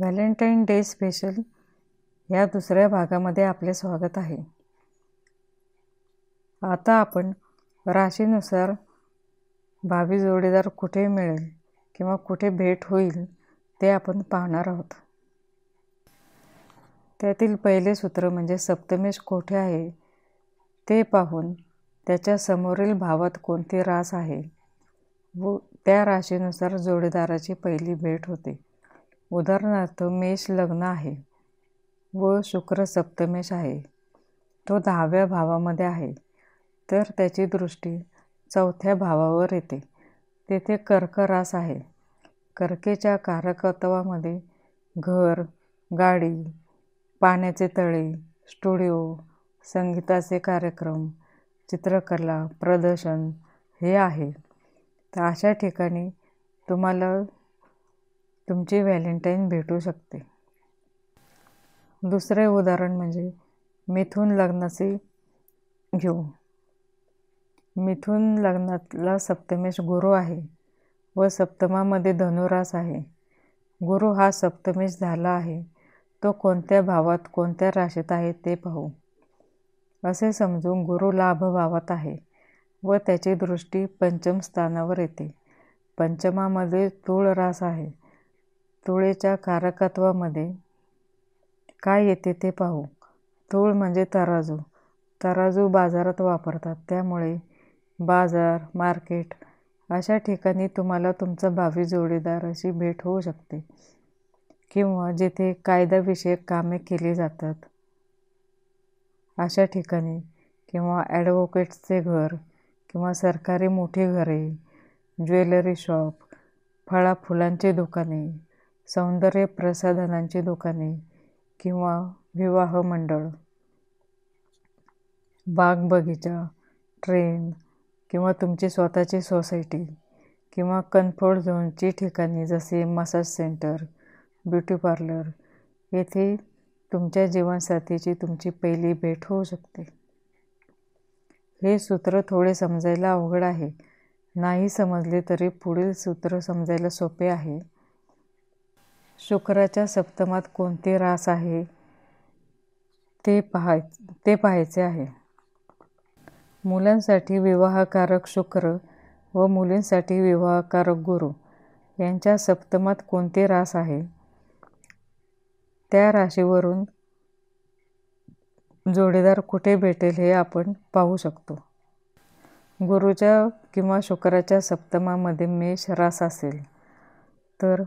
Valentine day special या दुसऱ्या भागामध्ये आपले स्वागत आहे. आता आपण राशीनुसार भावी जोडीदार कुठे मिळेल किंवा कुठे भेट होईल ते आपण पाहणार आहोत. त्यातील पहिले सूत्र म्हणजे सप्तमेश कोठे आहे ते पाहून त्याच्या समोरील भावात कोणती रास आहे व त्या राशीनुसार जोडीदाराची पहिली भेट होते. उदाहरणार्थ मेष लग्न आहे व शुक्र सप्तमेश आहे, तो 10व्या भावामध्ये आहे, तर त्याची दृष्टी 4थ्या भावावर येते. तेथे कर्क रास आहे. कर्केच्या कारकत्वामध्ये घर, गाडी, पाण्याचे तळे, स्टुडिओ, संगीताचे कार्यक्रम, चित्रकला, प्रदर्शन हे आहे. तर अशा ठिकाणी तुम्हाला तुमची व्हॅलेंटाईन भेटू शकते. दुसरे उदाहरण म्हणजे मिथुन लग्नाचे घेऊ. मिथुन लग्नातला सप्तमेश गुरु आहे व सप्तमामध्ये धनुरास आहे. गुरु हा सप्तमेश झाला आहे, तो कोणत्या भावात कोणत्या राशीत आहे ते पाहू. असे समजून गुरु लाभ भावात आहे व त्याची दृष्टी पंचम स्थानावर येते. पंचमामध्ये तुळ रास आहे. तुळेच्या कारकत्वामध्ये काय येते ते पाहू. तुळ म्हणजे तराजू. तराजू बाजारात वापरतात, त्यामुळे बाजार, मार्केट अशा ठिकाणी तुम्हाला तुमचा भावी जोडीदाराशी भेट होऊ शकते किंवा जिथे कायदाविषयक कामे केली जातात अशा ठिकाणी, किंवा ॲडव्होकेट्सचे घर किंवा सरकारी मोठी घरे, ज्वेलरी शॉप, फळाफुलांची दुकाने, सौंदर्य प्रसाधनांची दुकाने किंवा विवाह मंडळ, बाग बगीचा, ट्रेन किंवा तुमची स्वतःची सोसायटी किंवा कम्फर्ट झोनची ठिकाणे जसे मसाज सेंटर, ब्युटी पार्लर येथे तुमच्या जीवनसाथीची तुमची पहिली भेट होऊ शकते. हे सूत्र थोडे समजायला अवघड आहे. नाही समजले तरी पुढील सूत्र समजायला सोपे आहे. शुक्राच्या सप्तमात कोणती रास आहे ते पाहायचे आहे. मुलांसाठी विवाहकारक शुक्र व मुलींसाठी विवाहकारक गुरु यांच्या सप्तमात कोणती रास आहे, त्या राशीवरून जोडीदार कुठे भेटेल हे आपण पाहू शकतो. गुरुच्या किंवा शुक्राच्या सप्तमामध्ये मेष रास असेल तर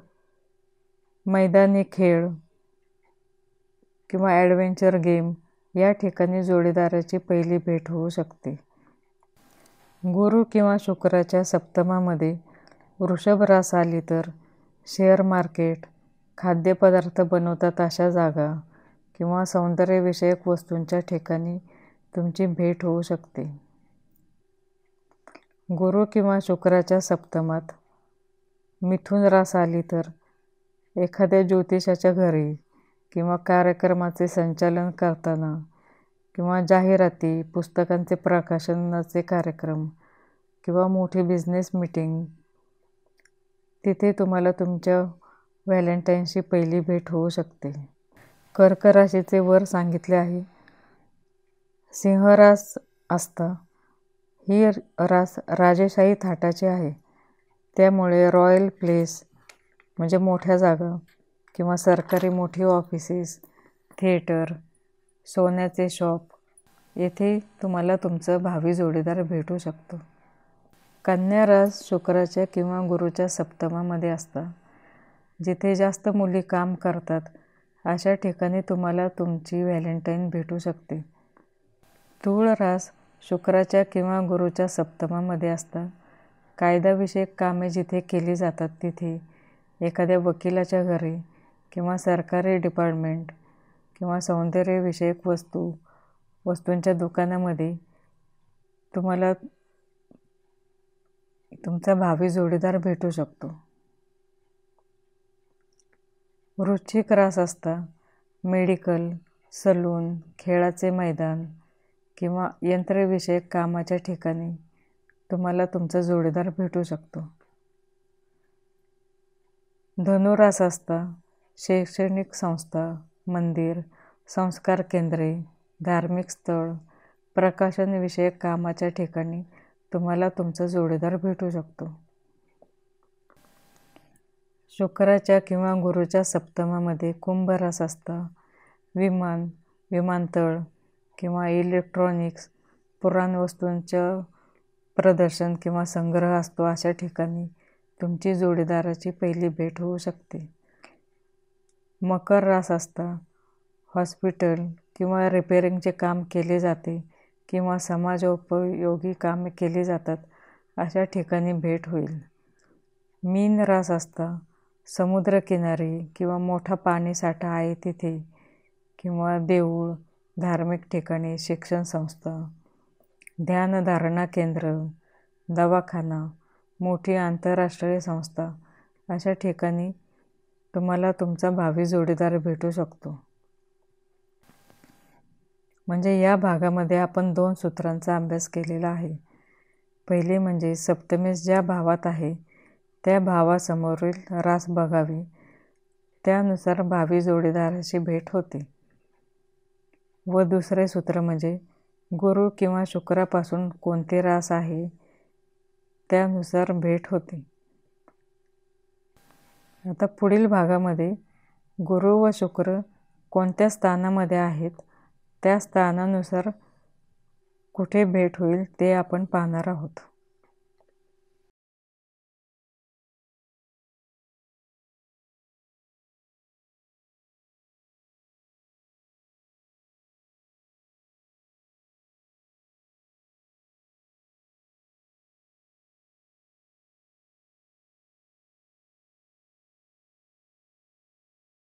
मैदानी खेळ किंवा ॲडव्हेंचर गेम या ठिकाणी जोडीदाराची पहिली भेट होऊ शकते. गुरु किंवा शुक्राच्या सप्तमामध्ये वृषभ रास आली तर शेअर मार्केट, खाद्यपदार्थ बनवतात अशा जागा किंवा सौंदर्यविषयक वस्तूंच्या ठिकाणी तुमची भेट होऊ शकते. गुरु किंवा शुक्राच्या सप्तमात मिथुन रास आली तर एखाद्या ज्योतिषाच्या घरी किंवा कार्यक्रमाचे संचालन करताना किंवा जाहिराती, पुस्तकांचे प्रकाशनाचे कार्यक्रम किंवा मोठी बिझनेस मीटिंग, तिथे तुम्हाला तुमच्या व्हॅलेंटाईनशी पहिली भेट होऊ शकते. कर्क राशीचे वर सांगितले आहे. सिंह रास असता ही रास राजेशाही थाटाची आहे, त्यामुळे रॉयल प्लेस म्हणजे मोठ्या जागा किंवा सरकारी मोठी ऑफिसेस, थिएटर, सोन्याचे शॉप येथे तुम्हाला तुमचा भावी जोडीदार भेटू शकतो. कन्या रास शुक्राच्या किंवा गुरुच्या सप्तमामध्ये असता जिथे जास्त मुली काम करतात अशा ठिकाणी तुम्हाला तुमची व्हॅलेंटाईन भेटू शकते. तुळ रास शुक्राच्या किंवा गुरुच्या सप्तमामध्ये असता कायदाविषयक कामे जिथे केली जातात तिथे, एखाद्या वकिलाच्या घरी किंवा सरकारी डिपार्टमेंट किंवा सौंदर्यविषयक वस्तूंच्या दुकानामध्ये तुम्हाला तुमचा भावी जोडीदार भेटू शकतो. वृश्चिक रास असता मेडिकल, सलून, खेळाचे मैदान किंवा यंत्रविषयक कामाच्या ठिकाणी तुम्हाला तुमचा जोडीदार भेटू शकतो. धनुरास असता शैक्षणिक संस्था, मंदिर, संस्कार केंद्रे, धार्मिक स्थळ, प्रकाशनविषयक कामाच्या ठिकाणी तुम्हाला तुमचा जोडीदार भेटू शकतो. शुक्राच्या किंवा गुरूच्या सप्तमामध्ये कुंभ रास असता. विमान, विमानतळ किंवा इलेक्ट्रॉनिक्स, पुराणवस्तूंचं प्रदर्शन किंवा संग्रह असतो अशा ठिकाणी तुमची जोडीदाराची पहिली भेट होऊ शकते. मकर रास असता. हॉस्पिटल किंवा रिपेअरिंगचे काम केले जाते किंवा समाजोपयोगी कामे केली जातात अशा ठिकाणी भेट होईल. मीन रास असता. समुद्रकिनारी किंवा मोठा पाणीसाठा आहे तिथे किंवा देऊळ, धार्मिक ठिकाणी, शिक्षण संस्था, ध्यानधारणा केंद्र, दवाखाना, मोठी आंतरराष्ट्रीय संस्था अशा ठिकाणी तुम्हाला तुमचा भावी जोडीदार भेटू शकतो. म्हणजे या भागामध्ये आपण 2 सूत्रांचा अभ्यास केलेला आहे. पहिले म्हणजे सप्तमेश ज्या भावात आहे त्या भावासमोरील रास बघावी, त्यानुसार भावी जोडीदाराची भेट होते. व दुसरे सूत्र म्हणजे गुरु किंवा शुक्रापासून कोणते रास आहे त्यानुसार भेट होते. आता पुढील भागामध्ये गुरु व शुक्र कोणत्या स्थानामध्ये आहेत त्या स्थानानुसार कुठे भेट होईल ते आपण पाहणार आहोत.